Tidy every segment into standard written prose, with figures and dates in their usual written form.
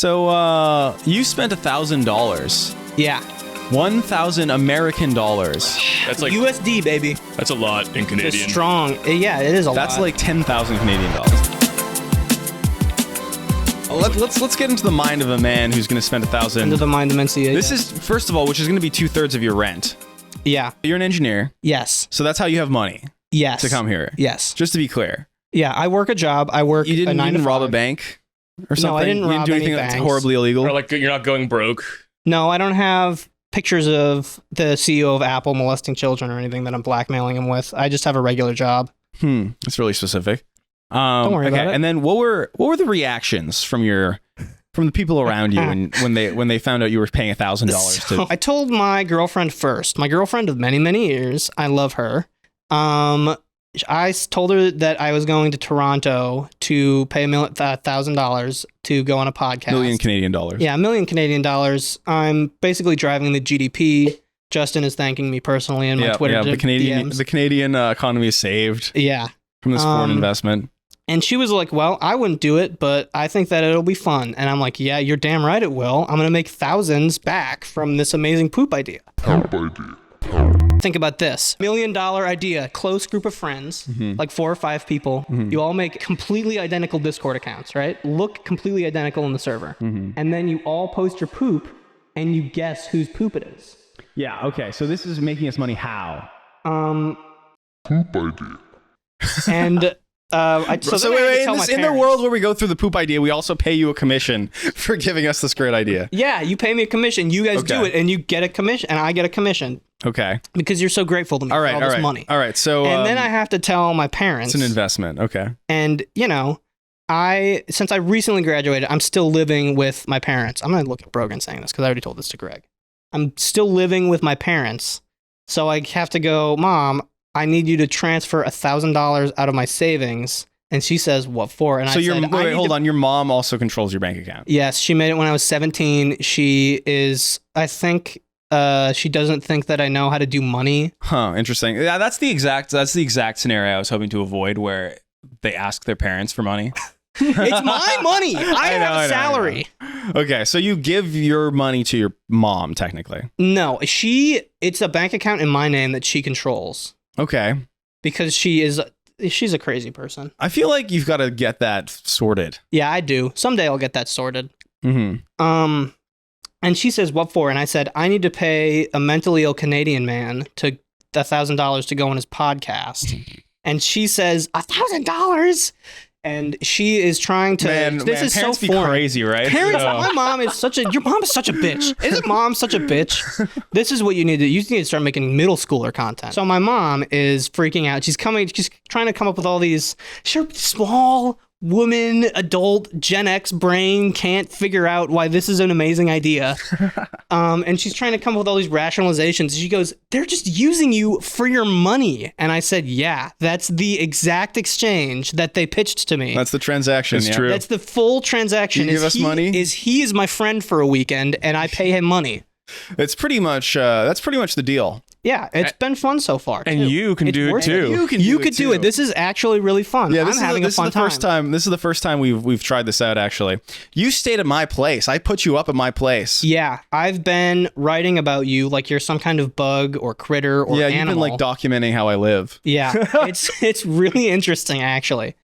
So, you spent $1,000. Yeah. 1,000 American dollars. That's like USD, baby. that's a lot in It's Canadian. strong. Yeah, it is a lot. That's like 10,000 Canadian dollars. Let's get into the mind of a man who's going to spend 1,000. Into the mind of NCA. This is, first of all, which is going to be 2/3 of your rent. Yeah. You're an engineer, Yes. so that's how you have money Yes. to come here. Yes. Just to be clear. Yeah, I work a job. I work You a 9 didn't to rob a 5. bank or something? No, I didn't You rob do any anything that's banks. horribly illegal? Or like you're not going broke. No, I don't have pictures of the CEO of Apple molesting children or anything that I'm blackmailing him with. I just have a regular job. That's really specific. Don't worry about it. And then what were the reactions from the people around you when they found out you were paying $1,000 So to? I told my girlfriend first. My girlfriend of many, many years. I love her. I told her that I was going to Toronto to pay $1,000 to go on a podcast. Million Canadian dollars. Yeah, $1 million Canadian dollars. I'm basically driving the GDP. Justin is thanking me personally in my Twitter. The Canadian DMs. economy is saved Yeah. from this foreign investment. And she was like, well, I wouldn't do it, but I think that it'll be fun. And I'm like, yeah, you're damn right it will. I'm going to make thousands back from this amazing poop idea. Think about this. $1 million idea, close group of friends, like 4 or 5 people. You all make completely identical Discord accounts, right? Look completely identical in the server. And then you all post your poop and you guess whose poop it is. Yeah, okay. So this is making us money how? Poop idea. And So wait, in the world where we go through the poop idea, we also pay you a commission for giving us this great idea. Yeah, you pay me a commission. You guys do Okay. it, and you get a commission, and I get a commission Okay. because you're so grateful to me for all this money. All right. So And then I have to tell my parents. it's an investment. Okay. And since I recently graduated, I'm still living with my parents. I'm gonna look at Brogan saying this because I already told this to Greg. I'm still living with my parents, so I have to go, Mom, I need you to transfer $1,000 out of my savings. And she says, what for? And So I said, wait, hold on. Your mom also controls your bank account. Yes, she made it when I was 17. She is, I think, she doesn't think that I know how to do money. Huh. Interesting. Yeah, that's the exact scenario I was hoping to avoid, where they ask their parents for money. It's my money. I have a salary. Okay, so you give your money to your mom, technically. No, it's a bank account in my name that she controls Okay. because she's a crazy person. I feel like you've got to get that sorted. Yeah, I do. Someday I'll get that sorted. Mm-hmm. And she says, what for? And I said, I need to pay a mentally ill Canadian man to $1,000 to go on his podcast. And she says, $1,000? And she is trying to. This is parents so be foreign. crazy, right? Parents, my mom is such a. Your mom is such a bitch. Isn't mom such a bitch? This is what you need to. You need to start making middle schooler content. So my mom is freaking out. She's trying to come up with all these. Her small woman, adult, Gen X brain can't figure out why this is an amazing idea. And she's trying to come up with all these rationalizations. She goes, they're just using you for your money. And I said, yeah, that's the exact exchange that they pitched to me. That's the transaction. It's true. That's the full transaction. You give us money? He is my friend for a weekend, and I pay him money. It's pretty much that's pretty much the deal. Yeah, it's been fun so far. And too. you can It's do it worth too. You could do it. This is actually really fun. Yeah, I'm having a fun time. This is the first time we've tried this out. Actually, you stayed at my place. I put you up at my place. Yeah, I've been writing about you like you're some kind of bug or critter or Yeah, animal. you've been like documenting how I live. Yeah, it's really interesting actually.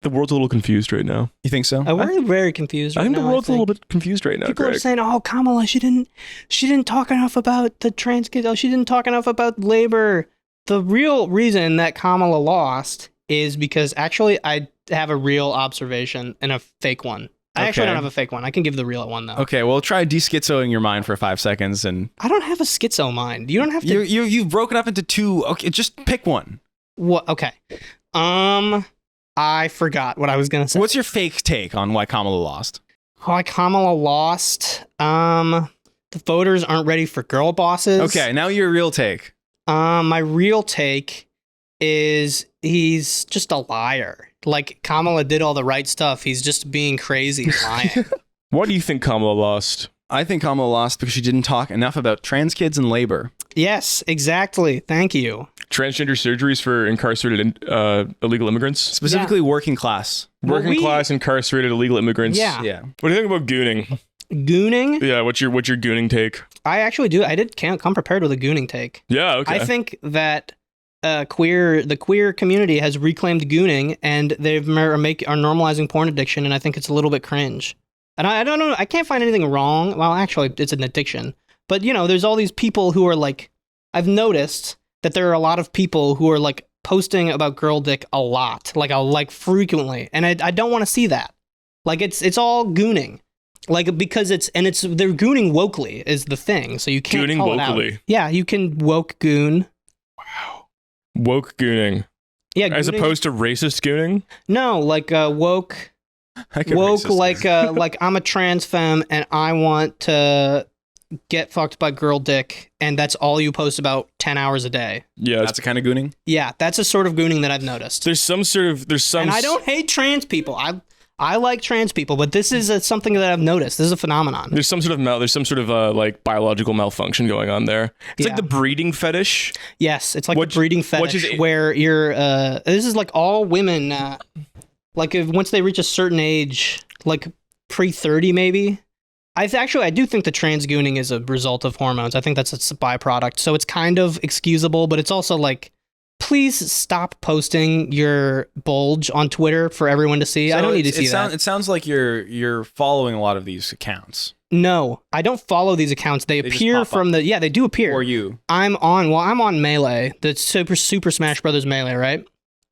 The world's a little confused right now. You think so? We're very confused. I Right think now, the world's a little bit confused right now, People are Greg. saying, "Oh, Kamala, she didn't talk enough about the trans kids. Oh, she didn't talk enough about labor." The real reason that Kamala lost is because actually I have a real observation and a fake one. I actually Okay. don't have a fake one. I can give the real one though. Okay, well, try de-schizoing your mind for 5 seconds, and I don't have a schizo mind. You don't have to. you've broken up into 2. Okay, just pick one. What? Okay. I forgot what I was gonna say. What's your fake take on why Kamala lost? Why Kamala lost? The voters aren't ready for girl bosses. Okay, now your real take. My real take is he's just a liar. Like Kamala did all the right stuff. He's just being crazy and lying. Why do you think Kamala lost? I think Kamala lost because she didn't talk enough about trans kids in labor. Yes, exactly. Thank you. Transgender surgeries for incarcerated illegal immigrants. Specifically working class. Working class incarcerated illegal immigrants. Yeah. Yeah. What do you think about gooning? Gooning? Yeah, what's your gooning take? I actually do. I can't come prepared with a gooning take. Yeah, okay. I think that the queer community has reclaimed gooning, and are normalizing porn addiction, and I think it's a little bit cringe. And I don't know. I can't find anything wrong. Well, actually, it's an addiction. But there's all these people who are like, I've noticed that there are a lot of people who are like posting about girl dick a lot, like frequently, and I don't want to see that. Like it's all gooning. Like, because they're gooning wokely is the thing, so you can't Gooning call it wokely. out. Yeah, you can woke goon. Wow. Woke gooning. Yeah, As gooning- opposed to racist gooning? No, like woke, like I'm a trans femme and I want to get fucked by girl dick, and that's all you post about 10 hours a day. Yeah. That's the kind of gooning. Yeah, that's a sort of gooning that I've noticed. There's some. And I don't hate trans people. I like trans people, but this is something that I've noticed. This is a phenomenon. There's some sort of like biological malfunction going on there. It's Yeah. like the breeding fetish. Yes, it's like the breeding fetish where you're. This is like all women. Once they reach a certain age, like pre-30 maybe. I do think the trans gooning is a result of hormones. I think that's a byproduct. So it's kind of excusable, but it's also like, please stop posting your bulge on Twitter for everyone to see. I don't need to see that. It sounds like you're following a lot of these accounts. No, I don't follow these accounts. They just appear pop from they do appear. Or you. I'm on Melee, the Super Smash Brothers Melee, right?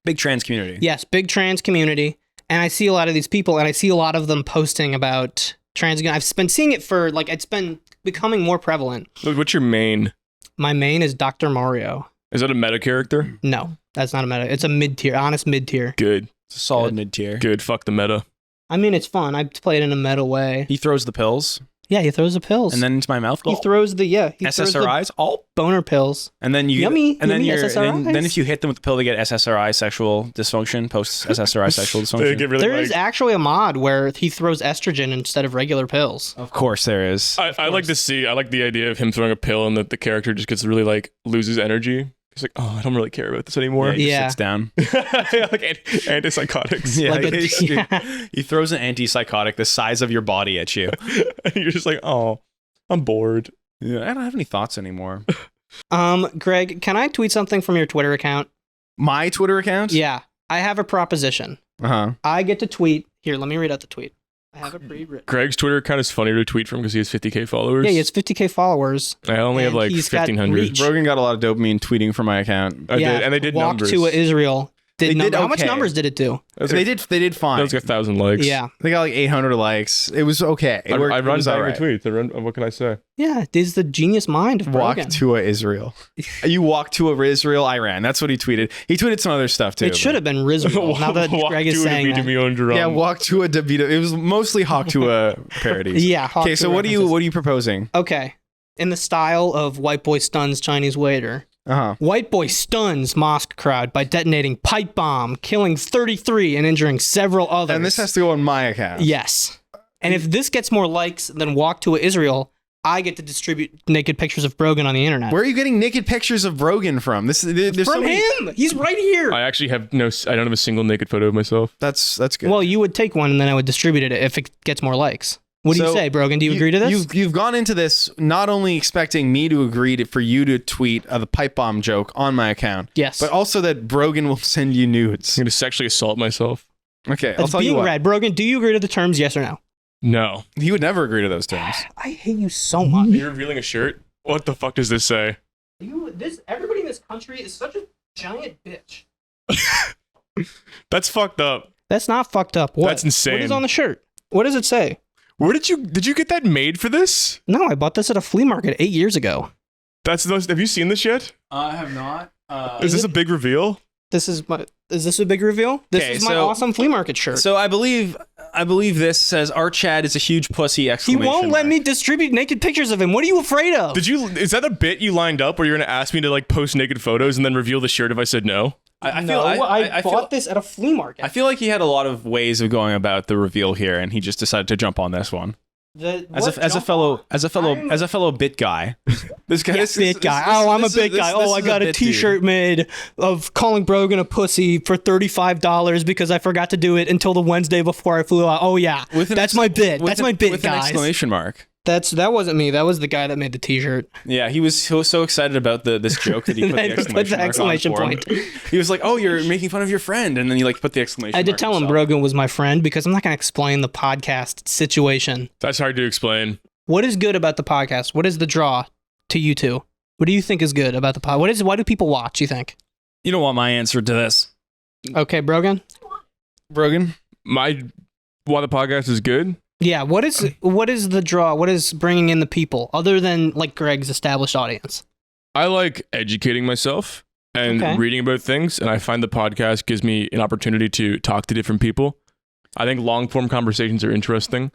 Big trans community. Yes, big trans community. And I see a lot of these people, and I see a lot of them posting about trans. I've been seeing it for, it's been becoming more prevalent. What's your main? My main is Dr. Mario. Is that a meta character? No, that's not a meta. It's a mid-tier, honest mid-tier. Good. It's a solid Good. mid-tier. Good. Fuck the meta. I mean, it's fun. I play it in a meta way. He throws the pills, Yeah, he throws the pills. and then into my mouth. he throws the, SSRIs. All. boner pills. And then you Yummy, and then yummy you're SSRIs. then if you hit them with the pill, they get SSRI sexual dysfunction, post SSRI sexual They dysfunction. get really There is actually a mod where he throws estrogen instead of regular pills. Of course there is. I like the idea of him throwing a pill and that the character just gets really like loses energy. He's like, oh, I don't really care about this anymore. He just Yeah. sits down. Like antipsychotics. Yeah, Like he throws an antipsychotic the size of your body at you. And you're just like, oh, I'm bored. Yeah, I don't have any thoughts anymore. Greg, can I tweet something from your Twitter account? My Twitter account? Yeah, I have a proposition. Uh-huh. I get to tweet. Here, let me read out the tweet. I have it pre-written. Greg's Twitter account is funnier to tweet from because he has 50K followers. Yeah, he has 50K followers. I only have and like he's got 1,500. reach. Rogan got a lot of dopamine tweeting from my account. I did, and they did Walk numbers. to Israel. They did How much okay. numbers did it do? That was They like, did fine. that was like 1,000 likes. Yeah. They got like 800 likes. It was okay. It I worked. run It was banger alright. tweets. What can I say? Yeah, this is the genius mind of Walk Rogan. to Israel. You walk to Israel, Iran. That's what he tweeted. He tweeted some other stuff too. It should have been Rizal. Now that Walk Greg is to saying it, that. me on drum. Yeah, walk to a DeVito. It was mostly Hawk to a parodies. Yeah. Hawk Okay, to so what are references. you proposing? Okay. In the style of White Boy Stuns Chinese Waiter. Uh-huh. White Boy stuns mosque crowd by detonating pipe bomb, killing 33 and injuring several others. And this has to go on my account. Yes. And if this gets more likes than Walk to Israel, I get to distribute naked pictures of Brogan on the internet. Where are you getting naked pictures of Rogan from? There's From so many- him! He's right here! I actually have I don't have a single naked photo of myself. That's good. Well, you would take one and then I would distribute it if it gets more likes. What do you So, say, Brogan? Do you agree to this? You've gone into this not only expecting me to agree for you to tweet the pipe bomb joke on my account, Yes. but also that Brogan will send you nudes. I'm going to sexually assault myself. Okay, I'll That's tell you being what. rad. Brogan, do you agree to the terms, yes or no? No. He would never agree to those terms. I hate you so much. You're revealing a shirt? What the fuck does this say? Everybody in this country is such a giant bitch. That's fucked up. That's not fucked up. What? That's insane. What is on the shirt? What does it say? Where did you get that made for this? No, I bought this at a flea market 8 years ago. Have you seen this yet? I have not. Is this a big reveal? Is this a big reveal? This Okay, is my so- awesome flea market shirt. So I believe this says our Chad is a huge pussy! He Exclamation won't let mark. me distribute naked pictures of him. What are you afraid of? Is that a bit you lined up where you're gonna ask me to like post naked photos and then reveal the shirt if I said no? I no, feel I I bought feel this at a flea market. I feel like he had a lot of ways of going about the reveal here, and he just decided to jump on this one. As a fellow bit guy. This guy, Bit guy. Oh, I'm a bit guy. Oh, I got a T-shirt made of calling Brogan a pussy for $35 because I forgot to do it until the Wednesday before I flew out. Oh yeah, that's my bit. That's my bit, with guys. an exclamation mark. That wasn't me. That was the guy that made the T-shirt. Yeah, he was so excited about this joke that he put the exclamation mark on for him. He was like, "Oh, you're making fun of your friend," and then he like put the exclamation mark. I did tell him himself. Brogan was my friend because I'm not going to explain the podcast situation. That's hard to explain. What is good about the podcast? What is the draw to you two? What do you think is good about the pod? Why do people watch, you think? You don't want my answer to this, Okay, Brogan? Brogan. Why the podcast is good? Yeah, what is the draw? What is bringing in the people other than like Greg's established audience? I like educating myself and Okay. reading about things, and I find the podcast gives me an opportunity to talk to different people. I think long form conversations are interesting,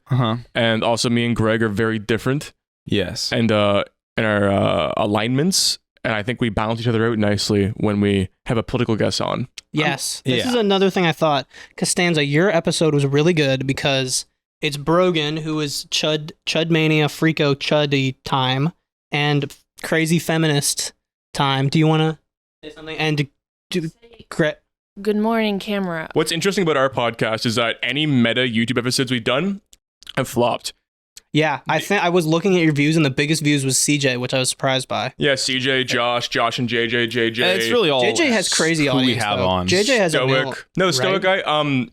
and also me and Greg are very different, Yes. and in our alignments, and I think we balance each other out nicely when we have a political guest on. Yes. This yeah. is another thing I thought. Costanza, your episode was really good because it's Brogan, who is Chud Mania, Freako Chuddy time, and crazy feminist time. Do you want to say something? And Good morning, camera. What's interesting about our podcast is that any meta YouTube episodes we've done have flopped. yeah, I think I was looking at your views, and the biggest views was CJ, which I was surprised by. Yeah, CJ, Josh and JJ. It's really all JJ has crazy who audience. we have though. on. JJ has a mil- Stoic. No, Stoic right? guy.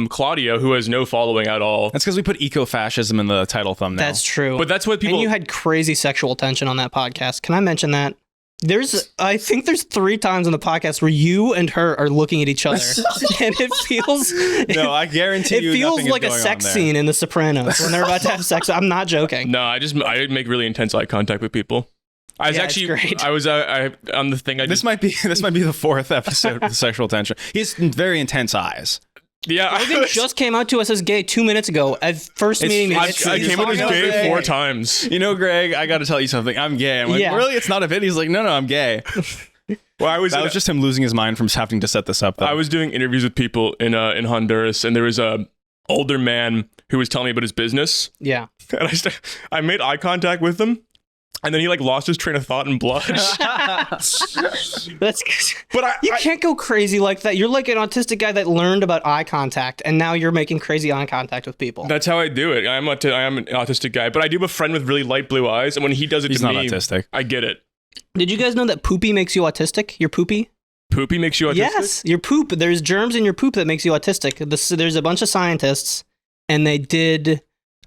Claudia, who has no following at all. That's because we put eco-fascism in the title thumbnail. That's true. But that's what people. And you had crazy sexual tension on that podcast. Can I mention that? I think there's 3 times on the podcast where you and her are looking at each other, and it feels. No, I guarantee you. It feels nothing is like a going sex on there. scene in The Sopranos when they're about to have sex. I'm not joking. No, I make really intense eye contact with people. I was Yeah, it's great. I was on the thing. This might be the 4th episode with sexual tension. He has very intense eyes. Yeah, Brogan just came out to us as gay 2 minutes ago at first meeting me. I came out as gay 4 times. You know, Greg, I got to tell you something. I'm gay. I'm like, Yeah. really? It's not a bit? He's like, no, I'm gay. Well, That was just him losing his mind from having to set this up, though. I was doing interviews with people in Honduras, and there was a older man who was telling me about his business, Yeah. and I made eye contact with him, and then he like lost his train of thought and blushed. But you I can't go crazy like that. You're like an autistic guy that learned about eye contact, and now you're making crazy eye contact with people. that's how I do it. I am an autistic guy, but I do have a friend with really light blue eyes, and when he does it He's to not me, autistic. I get it. Did you guys know that poopy makes you autistic? Your poopy? Poopy makes you autistic? Yes, your poop. There's germs in your poop that makes you autistic. There's a bunch of scientists, and they did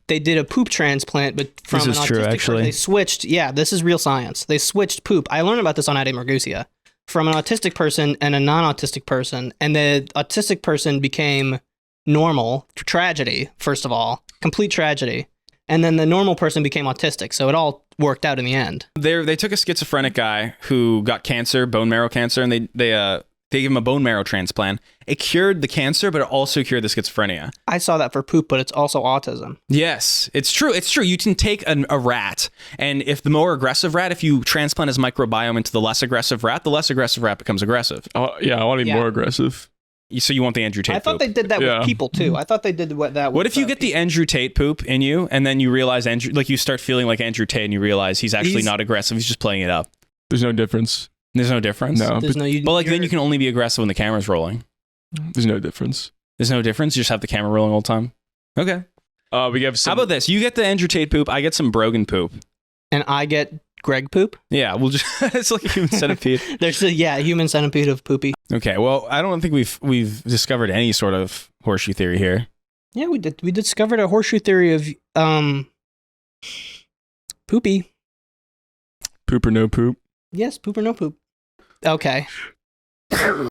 a poop transplant, but from This is an true, autistic actually. person. They switched. Yeah, this is real science. They switched poop. I learned about this on Ade Margusia. From an autistic person and a non-autistic person, and the autistic person became normal. Tragedy, first of all, complete tragedy. And then the normal person became autistic, so it all worked out in the end. They took a schizophrenic guy who got cancer, bone marrow cancer, and they gave him a bone marrow transplant. It cured the cancer, but it also cured the schizophrenia. I saw that for poop, but it's also autism. Yes, it's true. It's true. You can take a rat, and if the more aggressive rat, if you transplant his microbiome into the less aggressive rat becomes aggressive. Yeah, I want to be Yeah. more aggressive. So you want the Andrew Tate I thought poop. they did that Yeah. with people too. I thought they did that. What with, if you get the Andrew Tate poop in you, and then you realize you start feeling like Andrew Tate, and you realize he's actually He's- not aggressive. He's just playing it up. There's no difference. There's no difference. No, There's no you. But then you can only be aggressive when the camera's rolling. there's no difference. There's no difference. You just have the camera rolling all the time. Okay. We have some. How about this? You get the Andrew Tate poop. I get some Brogan poop. and I get Greg poop. Yeah, we'll just. It's like a human centipede. There's a human centipede of poopy. Okay. Well, I don't think we've discovered any sort of horseshoe theory here. Yeah, we did. We discovered a horseshoe theory of poopy. Poop or no poop? Yes, poop or no poop. Okay.